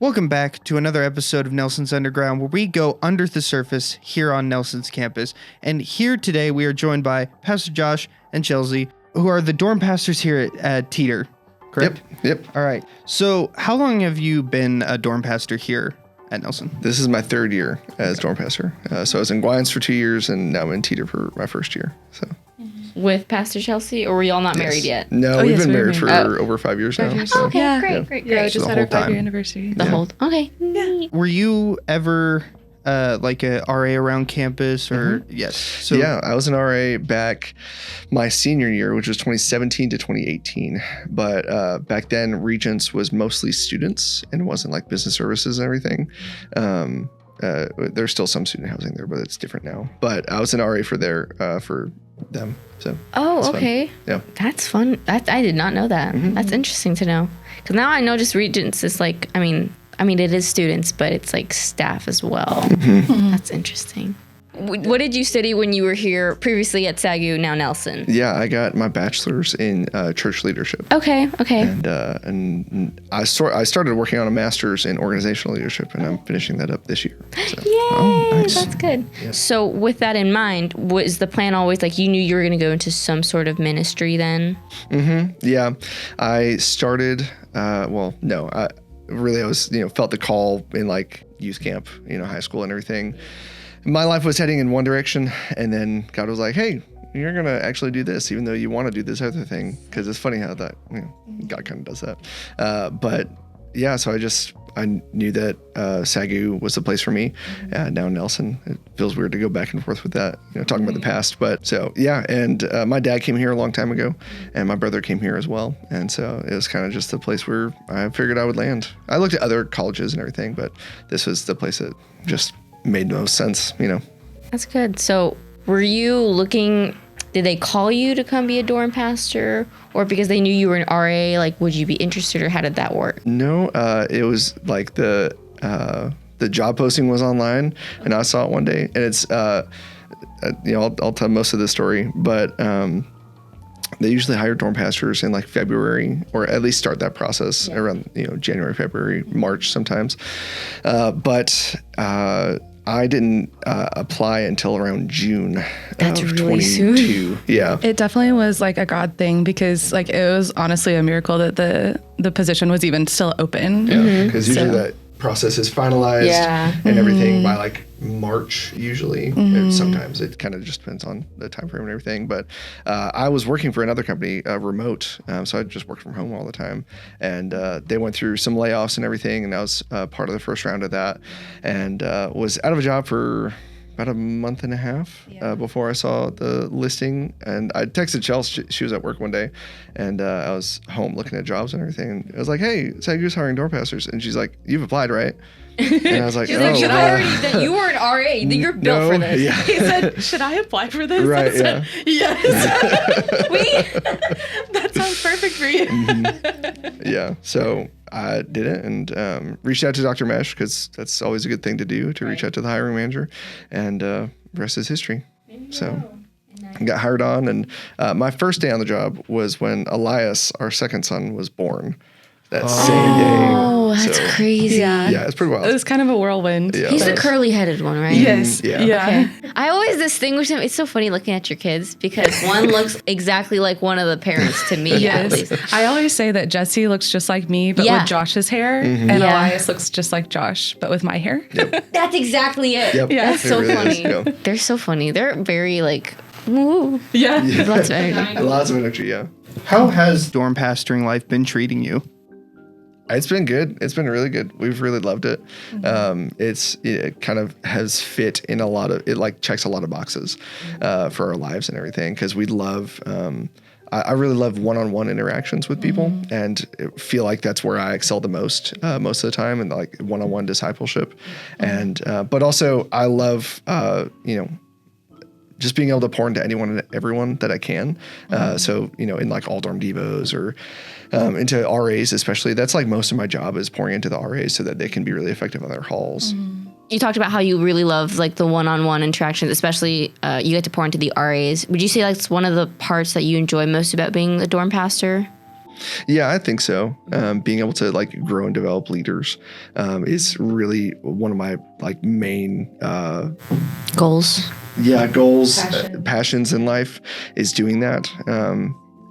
Welcome back to another episode of Nelson's Underground, where we go under the surface here on Nelson's campus. And here today we are joined by Pastor Josh and Chelsea, who are the dorm pastors here at Teeter, correct? Yep. All right. So how long have you been a dorm pastor here at Nelson? This is my third year as dorm pastor. So I was in Guayans for 2 years, and now I'm in Teeter for my first year. So with Pastor Chelsea, or were y'all not married yet? No, we've been married for over 5 years now. So. Okay, Yeah. great. Yeah, we just So had the our whole 5-year time. anniversary. Okay. Yeah. Were you ever like a RA around campus or yes? So Yeah, I was an RA back my senior year, which was 2017 to 2018. But back then, Regents was mostly students and it wasn't like business services and everything. There's still some student housing there, but it's different now. But I was an RA for them. So Oh, okay. fun. Yeah. That's fun. I did not know that. That's interesting to know. Because now I know just Regents is like, I mean, it is students, but it's like staff as well. That's interesting. What did you study when you were here previously at SAGU, now Nelson? Yeah, I got my bachelor's in church leadership. Okay. And I started working on a master's in organizational leadership, and I'm finishing that up this year. So. Yay, that's good. So with that in mind, was the plan always like you knew you were going to go into some sort of ministry then? Yeah, I started. I was felt the call in like youth camp, high school and everything. My life was heading in one direction, and then God was like, "Hey, you're gonna actually do this, even though you want to do this other thing." Because it's funny how that God kind of does that. But yeah, so I knew that SAGU was the place for me. Now in Nelson, it feels weird to go back and forth with that, talking about the past. But so yeah, and my dad came here a long time ago, and my brother came here as well. And so it was kind of just the place where I figured I would land. I looked at other colleges and everything, but this was the place that just made the most sense, That's good. So were you looking, did they call you to come be a dorm pastor, or because they knew you were an RA, like would you be interested, or how did that work? No, it was like the job posting was online, and I saw it one day, and it's I'll tell most of the story, but they usually hire dorm pastors in like February, or at least start that process around January, February, March sometimes. But I didn't apply until around June. That's of really 22. soon. Yeah. It definitely was like a God thing, because like it was honestly a miracle that the position was even still open. Yeah, because usually that process is finalized and everything by like March usually. And sometimes it kind of just depends on the time frame and everything. But I was working for another company, remote, so I just worked from home all the time. And they went through some layoffs and everything, and I was part of the first round of that, and was out of a job for about a month and a half before I saw the listing. And I texted Chelsea. She was at work one day, and I was home looking at jobs and everything. And I was like, "Hey, SAGU's hiring dorm pastors," and she's like, "You've applied, right?" And I was like, She's like, should I already, that you were an RA, that you're built for this. Yeah. He said, "Should I apply for this?" Right, I said, yes. That sounds perfect for you. Yeah. So I did it and reached out to Dr. Mesh, because that's always a good thing to do, to reach out to the hiring manager, and the rest is history. So I got hired on, and my first day on the job was when Elias, our second son, was born. That same day. Oh, that's crazy. Yeah, it's pretty wild. It was kind of a whirlwind. Yeah. He's the curly-headed one, right? Yes. Yeah. Yeah. Okay. I always distinguish them. It's so funny looking at your kids, because one looks exactly like one of the parents to me, at least. Yes. I always say that Jesse looks just like me, but with Josh's hair, and Elias looks just like Josh, but with my hair. That's exactly it. Yep. Yeah. That's so It really funny. is, yeah. They're so funny. They're very like, woo. Yeah. Lots of energy. Lots of energy, yeah. how has dorm pastoring life been treating you? It's been good. It's been really good. We've really loved it. It kind of has fit in a lot of, it like checks a lot of boxes for our lives and everything, because we love, I really love one-on-one interactions with people, and feel like that's where I excel the most of the time, and like one-on-one discipleship. And but also I love just being able to pour into anyone and everyone that I can. So, in like all dorm devos, or into RAs especially, that's like most of my job is pouring into the RAs so that they can be really effective on their halls. You talked about how you really love like the one-on-one interactions, especially you get to pour into the RAs. Would you say that's one of the parts that you enjoy most about being a dorm pastor? Yeah, I think so. Being able to like grow and develop leaders is really one of my like main Goals. goals, passions in life is doing that.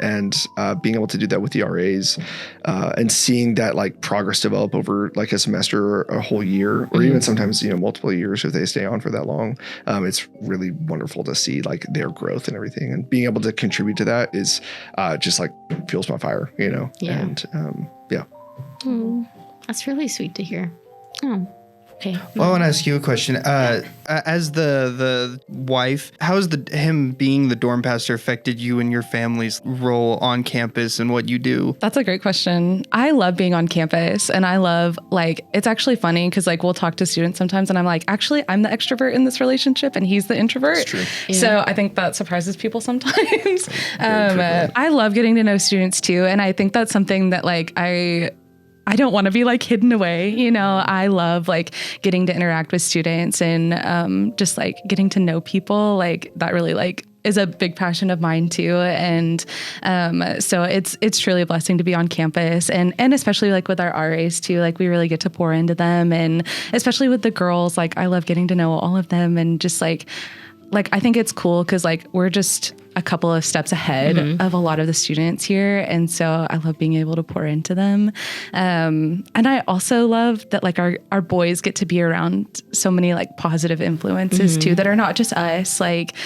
And being able to do that with the RAs and seeing that like progress develop over like a semester or a whole year, or even sometimes, multiple years if they stay on for that long. It's really wonderful to see like their growth and everything, and being able to contribute to that is just like fuels my fire, Yeah. And yeah. That's really sweet to hear. Oh, okay. Well, I want to ask you a question. As the wife, how has him being the dorm pastor affected you and your family's role on campus and what you do? That's a great question. I love being on campus, and I love like, it's actually funny because like we'll talk to students sometimes and I'm like, actually, I'm the extrovert in this relationship and he's the introvert. It's true. Yeah. So I think that surprises people sometimes. I love getting to know students too. And I think that's something that like I don't want to be like hidden away. I love like getting to interact with students and just like getting to know people. Like that really like is a big passion of mine too. And so it's truly a blessing to be on campus, and especially like with our RAs too. Like we really get to pour into them, and especially with the girls, like I love getting to know all of them, and just like I think it's cool because like we're just a couple of steps ahead of a lot of the students here. And so I love being able to pour into them. And I also love that like our boys get to be around so many like positive influences too, that are not just us. Like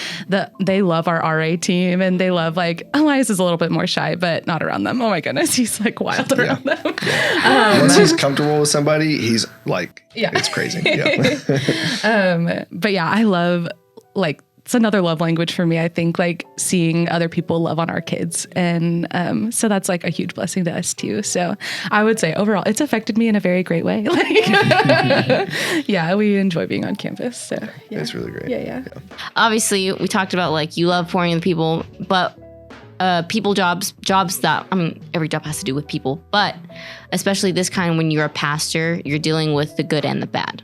they love our RA team, and they love like Elias is a little bit more shy, but not around them. Oh my goodness. He's like wild around them. Once he's comfortable with somebody, he's like, it's crazy. Yeah. But yeah, I love like, it's another love language for me. I think like seeing other people love on our kids. And so that's like a huge blessing to us too. So I would say overall, it's affected me in a very great way. Like, yeah, we enjoy being on campus. So yeah. It's really great. Yeah. Obviously, we talked about like you love pouring into people, but people jobs that, I mean, every job has to do with people, but especially this kind, when you're a pastor, you're dealing with the good and the bad.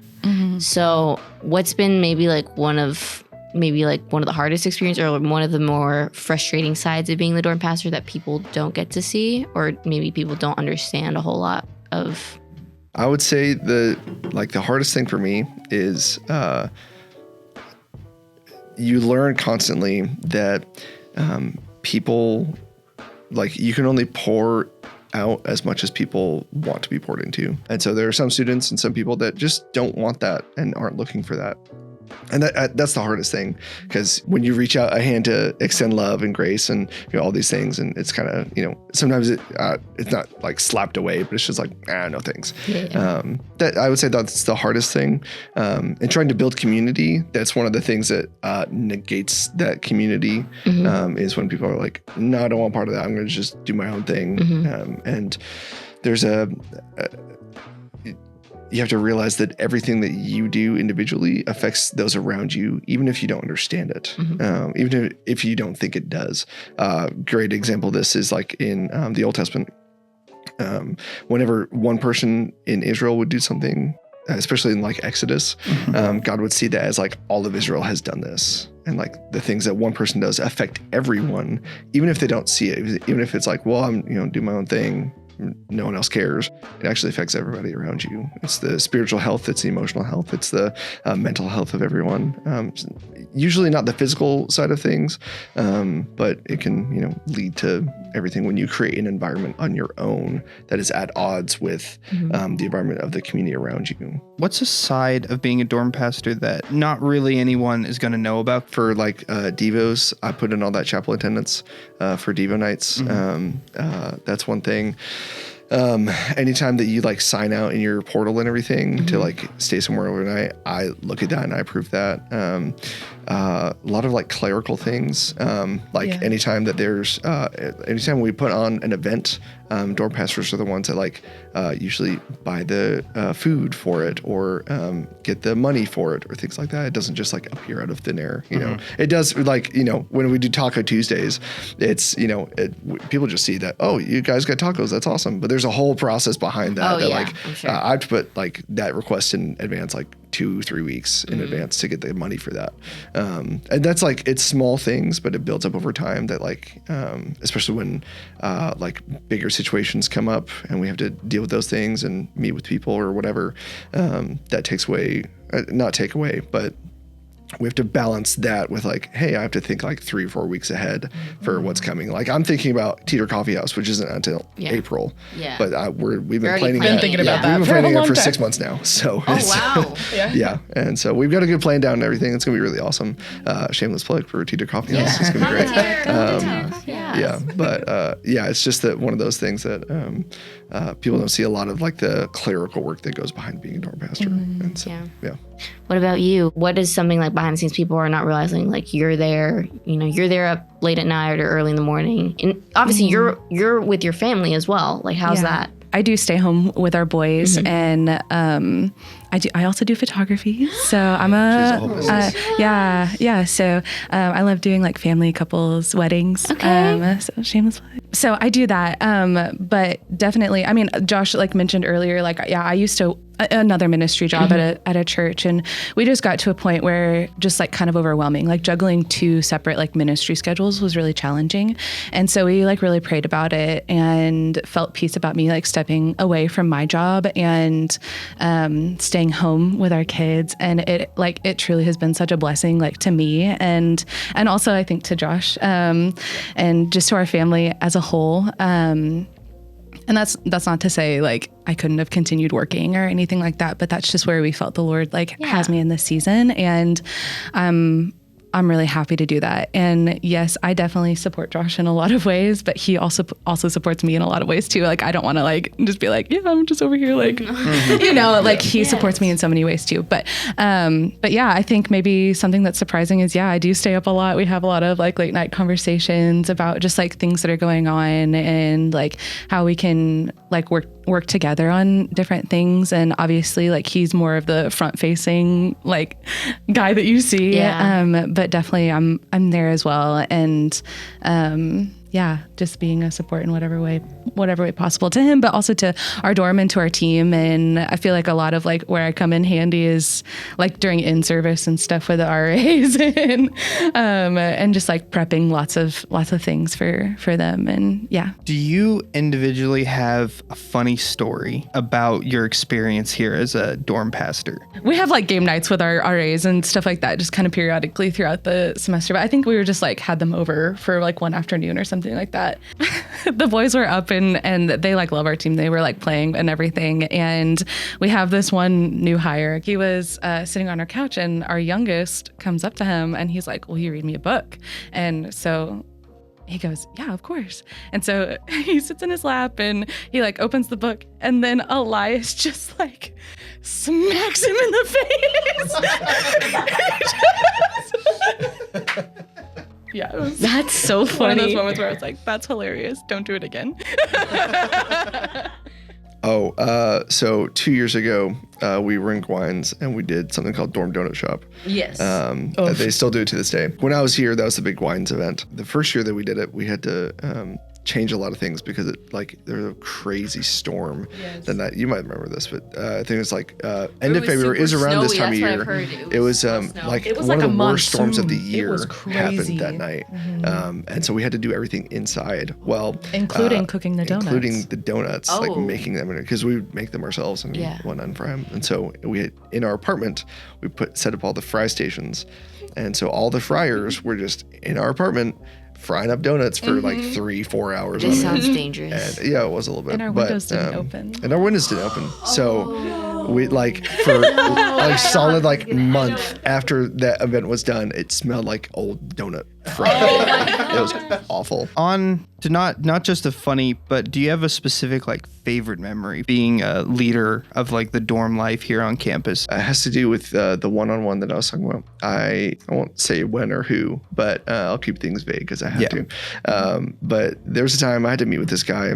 So what's been maybe one of the hardest experiences, or one of the more frustrating sides of being the dorm pastor that people don't get to see, or maybe people don't understand a whole lot of? I would say the hardest thing for me is you learn constantly that people, like, you can only pour out as much as people want to be poured into. And so there are some students and some people that just don't want that and aren't looking for that. And that's the hardest thing, because when you reach out a hand to extend love and grace and all these things, and it's kind of sometimes it's not like slapped away, but it's just like no thanks. That I would say that's the hardest thing. And trying to build community, that's one of the things that negates that community. Is when people are like, no, I don't want part of that. I'm going to just do my own thing. And there's you have to realize that everything that you do individually affects those around you, even if you don't understand it, even if you don't think it does. Great example of this is like in the Old Testament. Whenever one person in Israel would do something, especially in like Exodus, God would see that as like all of Israel has done this. And like the things that one person does affect everyone, even if they don't see it, even if it's like, well, I'm, do my own thing, no one else cares. It actually affects everybody around you. It's the spiritual health, it's the emotional health, it's the mental health of everyone. Usually not the physical side of things, but it can, lead to everything when you create an environment on your own that is at odds with the environment of the community around you. What's a side of being a dorm pastor that not really anyone is going to know about? For like Devos, I put in all that chapel attendance for Devo nights. That's one thing. Anytime that you like sign out in your portal and everything to like stay somewhere overnight, I look at that and I approve that. A lot of like clerical things, anytime that there's, anytime we put on an event, dorm pastors are the ones that like usually buy the food for it, or get the money for it, or things like that. It doesn't just like appear out of thin air. It does, like, when we do Taco Tuesdays, it's, people just see that, oh, you guys got tacos, that's awesome. But there's a whole process behind that. I'm sure. I have to put like that request in advance, like 2-3 weeks in advance to get the money for that. And that's like, it's small things, but it builds up over time that like, especially when like bigger situations come up and we have to deal with those things and meet with people or whatever, that takes away, not take away, but we have to balance that with like, hey, I have to think like 3 or 4 weeks ahead for what's coming. Like I'm thinking about Teeter Coffee House, which isn't until April, but we've been planning been thinking about that We've been for a planning it long for time. 6 months now. So wow. yeah. And so we've got a good plan down and everything. It's gonna be really awesome. Shameless plug for Teeter Coffee House. It's gonna be great. Yeah, but it's just that one of those things that people don't see a lot of like the clerical work that goes behind being a dorm pastor. And so, yeah. What about you? What is something like behind the scenes people are not realizing? Like you're there, you're there up late at night or early in the morning, and obviously you're with your family as well. Like how's that? I do stay home with our boys, and I also do photography. So I'm So I love doing like family couples weddings. Okay. So shameless plug. So I do that. But definitely, I mean, Josh like mentioned earlier, like I used to another ministry job at a church, and we just got to a point where just like kind of overwhelming, like juggling 2 separate like ministry schedules was really challenging. And so we like really prayed about it and felt peace about me like stepping away from my job and staying home with our kids. And it truly has been such a blessing like to me and also I think to Josh and just to our family as a whole. And that's not to say like I couldn't have continued working or anything like that, but that's just where we felt the Lord like has me in this season. And I'm really happy to do that. And yes, I definitely support Josh in a lot of ways, but he also supports me in a lot of ways too. Like I don't want to like just be like, yeah, I'm just over here like, like he supports me in so many ways too. But yeah, I think maybe something that's surprising is I do stay up a lot. We have a lot of like late night conversations about just like things that are going on and like how we can like work together on different things. And obviously like he's more of the front facing like guy that you see. But definitely I'm there as well. And just being a support in whatever way possible to him, but also to our dorm and to our team. And I feel like a lot of like where I come in handy is like during in-service and stuff with the RAs and just like prepping lots of things for them. And Do you individually have a funny story about your experience here as a dorm pastor? We have like game nights with our RAs and stuff like that, just kind of periodically throughout the semester. But I think we were just like had them over for like one afternoon or something like that. The boys were up and they like love our team. They were like playing and everything. And we have this one new hire. He was sitting on our couch and our youngest comes up to him and he's like, will you read me a book? And so he goes, yeah, of course. And so he sits in his lap and he like opens the book and then Elias just like smacks him in the face. That's so funny. One of those moments where I was like, that's hilarious. Don't do it again. So 2 years ago, we were in Gwines and we did something called Dorm Donut Shop. Yes. They still do it to this day. When I was here, that was the big Gwines event. The first year that we did it, we had to change a lot of things because there was a crazy storm. That night. You might remember this, but I think it was like end of February. It was around this time of year. It was like it was one like of a the worst storms of the monsoon. year It was crazy. happened that night. And so we had to do everything inside. Well, including cooking the donuts. Including the donuts, like making them, because we would make them ourselves and whatnot and fry them. And so in our apartment, we set up all the fry stations. And so all the fryers were just in our apartment frying up donuts for like 3-4 hours. This sounds dangerous. And it was a little bit. And our windows didn't open. And our windows didn't open. So we like for like solid like month after that event was done, it smelled like old donut fry. It was awful. On to not just a funny, but do you have a specific like favorite memory being a leader of like the dorm life here on campus? It has to do with the one-on-one that I was talking about. I won't say when or who, but I'll keep things vague because I have to. But there was a time I had to meet with this guy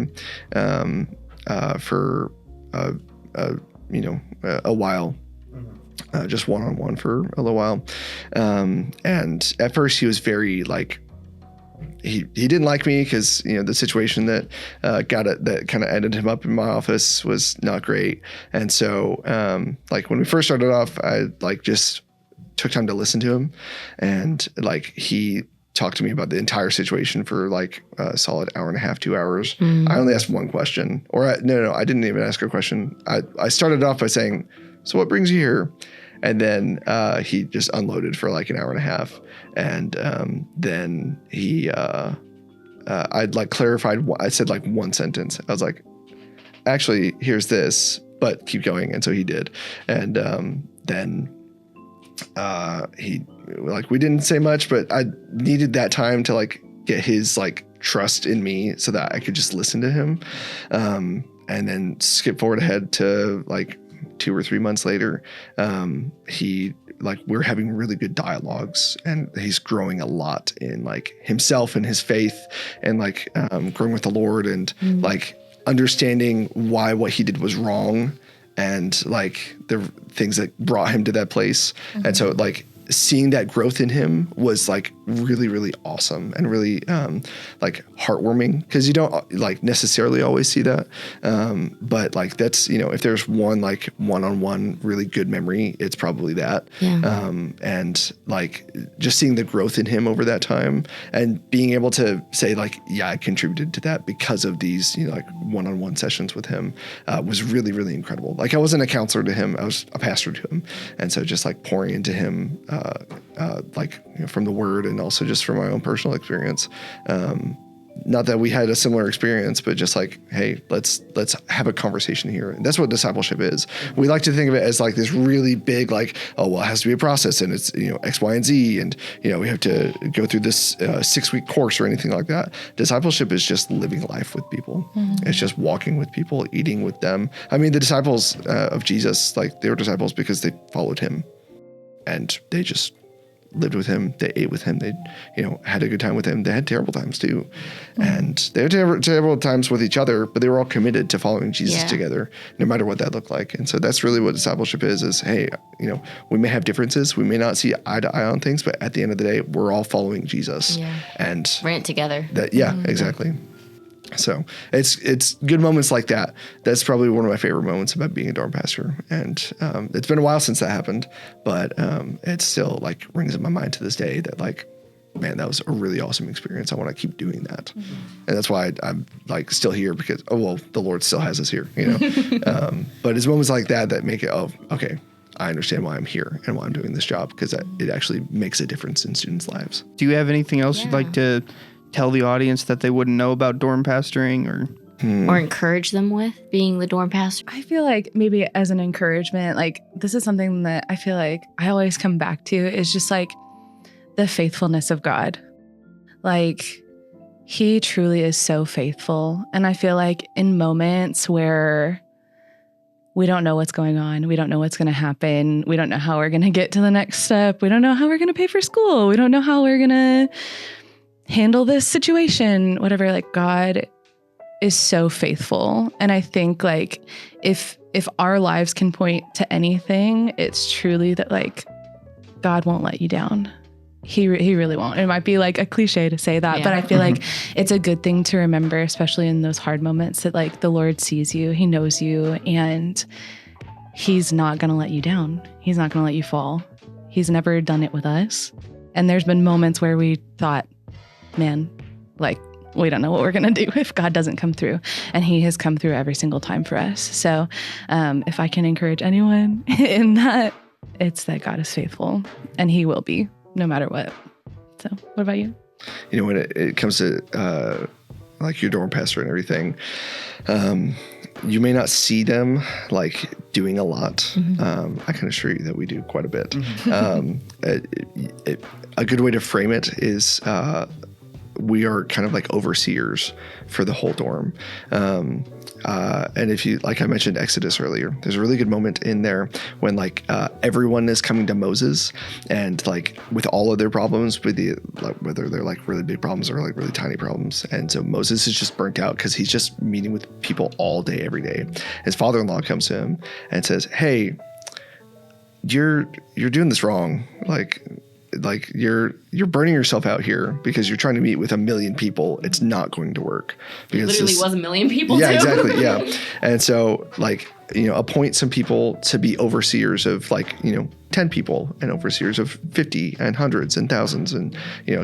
for a while. Just one-on-one for a little while. And at first he was very like he didn't like me because, the situation that that kind of ended him up in my office was not great. And so like when we first started off, I like just took time to listen to him, and like he talked to me about the entire situation for like a solid hour and a half, 2 hours. I only asked one question, or I didn't even ask a question. I started off by saying, "So what brings you here?" And then he just unloaded for like an hour and a half. And then I'd like clarified. I said like one sentence. I was like, actually, here's this, but keep going. And so he did. And then he like, we didn't say much, but I needed that time to like get his like trust in me so that I could just listen to him. And then skip forward ahead to like 2 or 3 months later, we're having really good dialogues, and he's growing a lot in like himself and his faith, and like growing with the Lord, and like understanding why what he did was wrong, and like the things that brought him to that place. And so like seeing that growth in him was like really, really awesome, and really like heartwarming, because you don't like necessarily always see that. But like that's, if there's one like one-on-one really good memory, it's probably that. Yeah. And like just seeing the growth in him over that time, and being able to say like, yeah, I contributed to that because of these, like one-on-one sessions with him was really, really incredible. Like I wasn't a counselor to him, I was a pastor to him. And so just like pouring into him from the word, and also just from my own personal experience. Not that we had a similar experience, but just like, hey, let's have a conversation here. And that's what discipleship is. We like to think of it as like this really big, like, oh, well, it has to be a process, and it's, X, Y, and Z. And, we have to go through this 6-week course or anything like that. Discipleship is just living life with people. It's just walking with people, eating with them. I mean, the disciples of Jesus, like they were disciples because they followed him, and they just lived with him. They ate with him. They, had a good time with him. They had terrible times too. And they had terrible times with each other, but they were all committed to following Jesus together, no matter what that looked like. And so that's really what discipleship is, hey, we may have differences. We may not see eye to eye on things, but at the end of the day, we're all following Jesus. Yeah. And we're in it together. Exactly. So it's good moments like that. That's probably one of my favorite moments about being a dorm pastor. And it's been a while since that happened, but it still like rings in my mind to this day that like, man, that was a really awesome experience. I want to keep doing that. And that's why I'm like still here, because, the Lord still has us here, but it's moments like that make it, okay, I understand why I'm here and why I'm doing this job, because it actually makes a difference in students' lives. Do you have anything else you'd like to tell the audience that they wouldn't know about dorm pastoring, or encourage them with being the dorm pastor? I feel like maybe as an encouragement, like this is something that I feel like I always come back to, is just like the faithfulness of God. Like he truly is so faithful. And I feel like in moments where we don't know what's going on, we don't know what's going to happen, we don't know how we're going to get to the next step, we don't know how we're going to pay for school, we don't know how we're going to handle this situation, whatever, like God is so faithful. And I think like if our lives can point to anything, it's truly that like God won't let you down. He really won't. It might be like a cliche to say that, but I feel like it's a good thing to remember, especially in those hard moments, that like the Lord sees you, he knows you, and he's not going to let you down. He's not going to let you fall. He's never done it with us. And there's been moments where we thought, man, like we don't know what we're going to do if God doesn't come through. And he has come through every single time for us. So if I can encourage anyone in that, it's that God is faithful, and he will be no matter what. So what about you? When it comes to like your dorm pastor and everything, you may not see them like doing a lot. I can assure you that we do quite a bit. A good way to frame it is we are kind of like overseers for the whole dorm. And if you, like I mentioned Exodus earlier, there's a really good moment in there when like everyone is coming to Moses, and like with all of their problems, with the like, whether they're like really big problems or like really tiny problems. And so Moses is just burnt out because he's just meeting with people all day, every day. His father-in-law comes to him and says, hey, you're doing this wrong. Like, like you're burning yourself out here because you're trying to meet with 1 million people. It's not going to work. Because Literally was 1 million people. Yeah, too. exactly. Yeah. And so like, appoint some people to be overseers of like, 10 people and overseers of 50 and hundreds and thousands, and,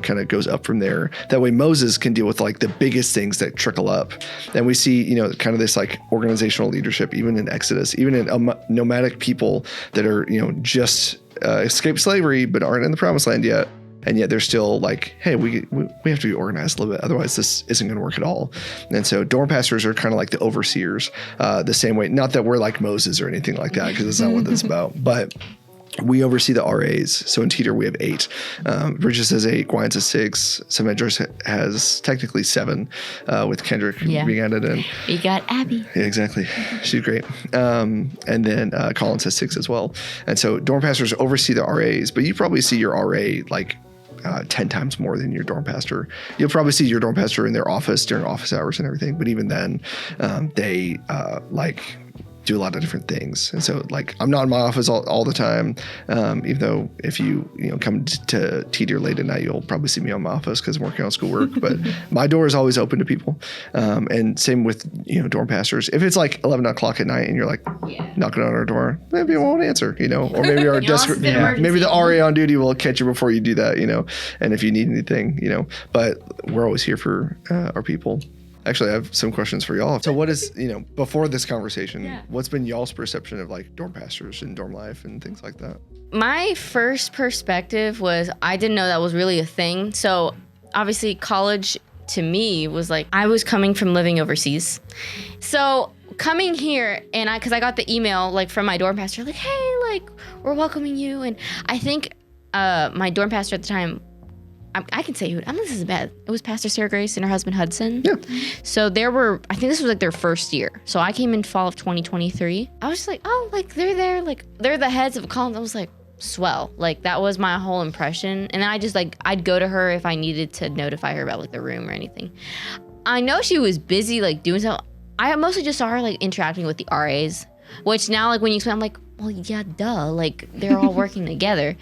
kind of goes up from there. That way Moses can deal with like the biggest things that trickle up. And we see, kind of this like organizational leadership, even in Exodus, even in nomadic people that are, just escaped slavery, but aren't in the promised land yet. And yet they're still like, hey, we have to be organized a little bit. Otherwise, this isn't going to work at all. And so dorm pastors are kind of like the overseers, the same way. Not that we're like Moses or anything like that, because that's not what that's about. But we oversee the RAs. So in Teeter, we have 8. Bridges has 8. Gwines has 6. Samedras has technically 7, with Kendrick being added in. We got Abby. Yeah, exactly. She's great. And then Collins has 6 as well. And so dorm pastors oversee the RAs, but you probably see your RA like 10 times more than your dorm pastor. You'll probably see your dorm pastor in their office during office hours and everything. But even then, they do a lot of different things. And so like, I'm not in my office all the time. Even though if you come to Teeter late at night, you'll probably see me on my office because I'm working on schoolwork, but my door is always open to people. And same with, dorm pastors. If it's like 11 o'clock at night and you're like knocking on our door, maybe it won't answer, or maybe our desk, maybe the RA on duty will catch you before you do that, and if you need anything, but we're always here for our people. Actually, I have some questions for y'all. So what is, before this conversation, what's been y'all's perception of like dorm pastors and dorm life and things like that? My first perspective was I didn't know that was really a thing. So obviously college to me was like, I was coming from living overseas. So coming here and because I got the email like from my dorm pastor, like, hey, like we're welcoming you. And I think my dorm pastor at the time, I can say who. This is bad. It was Pastor Sarah Grace and her husband Hudson. Yeah. So I think this was like their first year. So I came in fall of 2023. I was just like, oh, like they're there. Like they're the heads of columns. I was like, swell. Like that was my whole impression. And then I just like, I'd go to her if I needed to notify her about like the room or anything. I know she was busy like doing something. I mostly just saw her like interacting with the RAs, which now like when you explain, I'm like, well, yeah, duh. Like they're all working together.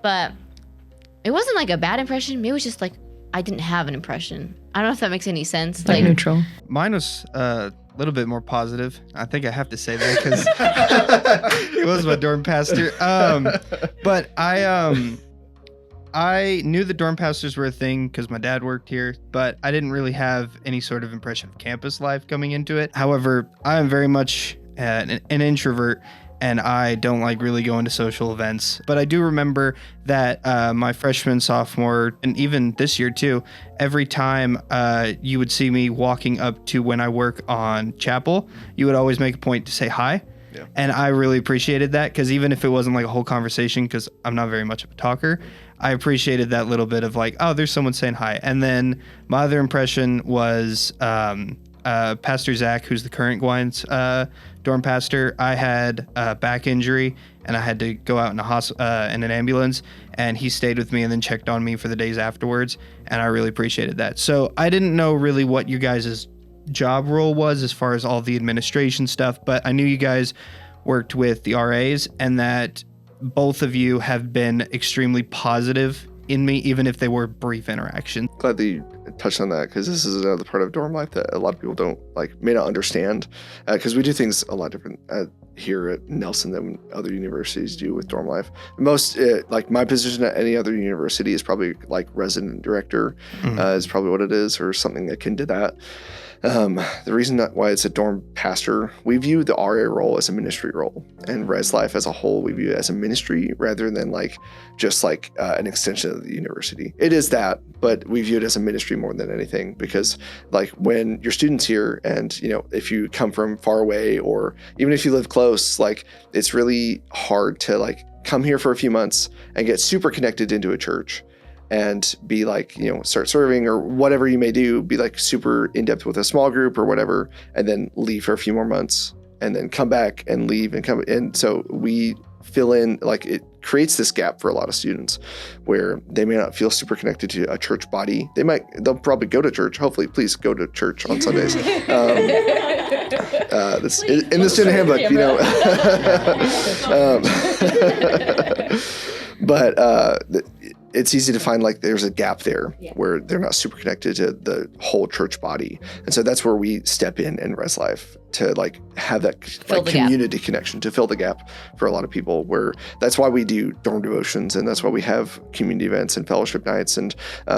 But it wasn't like a bad impression. Maybe it was just like I didn't have an impression. I don't know if that makes any sense. Like neutral. Mine was a little bit more positive. I think I have to say that because it was my dorm pastor. But I knew the dorm pastors were a thing because my dad worked here, but I didn't really have any sort of impression of campus life coming into it. However, I am very much an introvert. And I don't like really going to social events. But I do remember that my freshman, sophomore, and even this year too, every time you would see me walking up to when I work on chapel, you would always make a point to say hi. Yeah. And I really appreciated that because even if it wasn't like a whole conversation, because I'm not very much of a talker, I appreciated that little bit of like, oh, there's someone saying hi. And then my other impression was Pastor Zach, who's the current Gwines dorm pastor. I had a back injury and I had to go out in in an ambulance, and he stayed with me and then checked on me for the days afterwards, and I really appreciated that. So I didn't know really what you guys' job role was as far as all the administration stuff, but I knew you guys worked with the RAs and that both of you have been extremely positive in me, even if they were brief interactions. Glad that you touched on that because this is another part of dorm life that a lot of people don't may not understand because we do things a lot different here at Nelson than other universities do with dorm life. Most my position at any other university is probably like resident director is probably what it is, or something akin to that. The reason why it's a dorm pastor, we view the RA role as a ministry role, and res life as a whole we view it as a ministry rather than just an extension of the university. It is that, but we view it as a ministry more than anything because when your students here, and if you come from far away or even if you live close, it's really hard to come here for a few months and get super connected into a church and be start serving or whatever you may do, be super in depth with a small group or whatever, and then leave for a few more months and then come back and leave and come. And so we fill in, it creates this gap for a lot of students where they may not feel super connected to a church body. They'll probably go to church. Hopefully, please go to church on Sundays. This in the student handbook, But it's easy to find like there's a gap there where they're not super connected to the whole church body. And so that's where we step in Res Life to like have that like community connection to fill the gap for a lot of people, where that's why we do dorm devotions, and that's why we have community events and fellowship nights and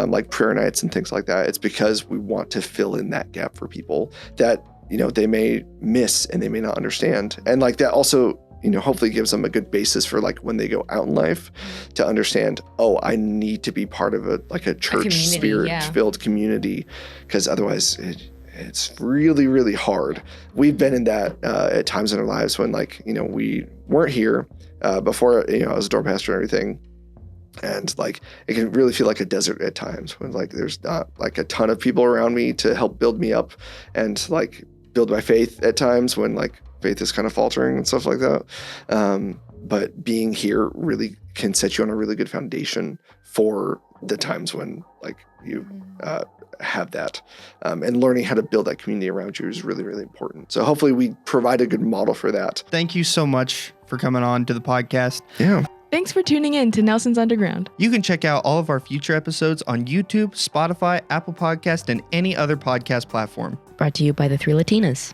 like prayer nights and things like that. It's because we want to fill in that gap for people that, you know, they may miss and they may not understand. And like that also, you know, hopefully gives them a good basis for like when they go out in life to understand, oh, I need to be part of a church spirit filled community, because otherwise it's really, really hard. We've been in that at times in our lives when like, you know, we weren't here before, you know, I was a dorm pastor and everything. And like, it can really feel like a desert at times when like, there's not like a ton of people around me to help build me up and like build my faith at times when like faith is kind of faltering and stuff like that. But being here really can set you on a really good foundation for the times when like you have that. And learning how to build that community around you is really, really important. So hopefully we provide a good model for that. Thank you so much for coming on to the podcast. Yeah. Thanks for tuning in to Nelson's Underground. You can check out all of our future episodes on YouTube, Spotify, Apple Podcast, and any other podcast platform. Brought to you by the Three Latinas.